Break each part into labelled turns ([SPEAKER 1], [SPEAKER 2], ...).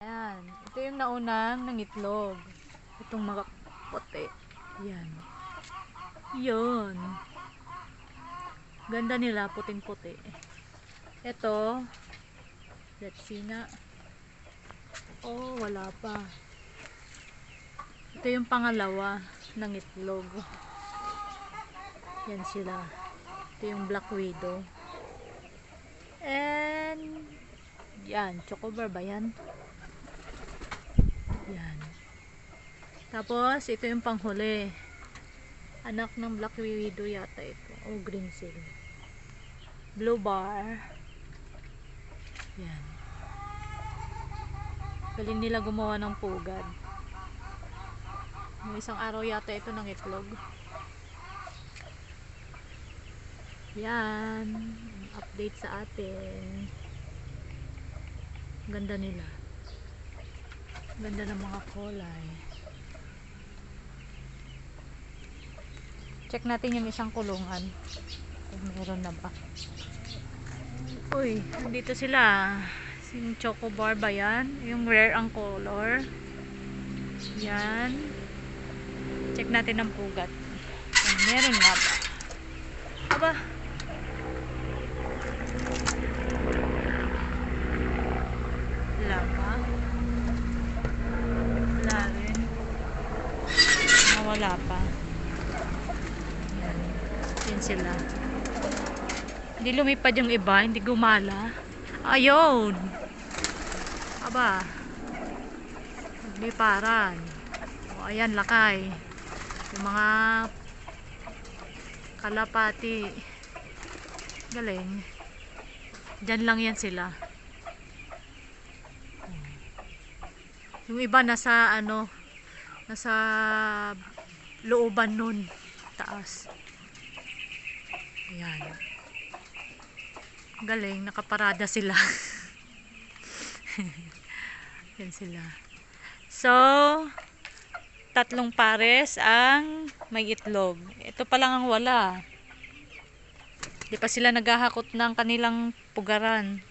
[SPEAKER 1] Ayan. Ito yung naunang nangitlog. Itong mga puti. Yan. Yun. Ganda nila, puting-puti. Ito. Let's see nga. Oh, wala pa. Ito yung pangalawa ng itlog. Yan sila. Ito yung black widow. And yan, chocobar ba yan? Yan. Tapos, ito yung panghuli. Anak ng black widow yata ito. O green seal. Blue bar. Yan. Galing nila gumawa ng pugad. May isang araw yata ito ng itlog. Yan. Update sa atin. Ganda nila. Ganda ng mga kulay. Check natin yung isang kulungan. Kung meron na ba. Uy, nandito sila. Yung chocobar ba yan? Yung rare ang color. Yan. Check natin ang pugat. Kung meron nga ba. Aba. Wala pa. Wala rin. Wala pa. Yan. Yan sila. Hindi lumipad yung iba. Hindi gumala. Ayun. Aba. Nagliparan. O, ayan, lakay. Yung mga kalapati. Galing. Diyan lang yan sila. Yung iba nasa ano, nasa looban nun. Taas. Ayan. Galing, nakaparada sila. Yan sila. So, 3 pares ang may itlog. Ito pa lang ang wala. Di pa sila naghahakot ng kanilang pugaran.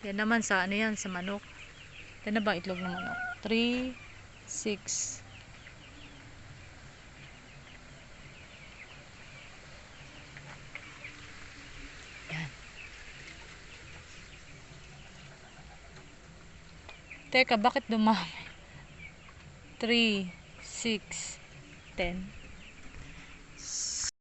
[SPEAKER 1] Yan naman sa ano yan, sa manok. Ito na ba itlog ng manok? 3, 6. Yan. Teka, bakit dumami? 3, 6, 10.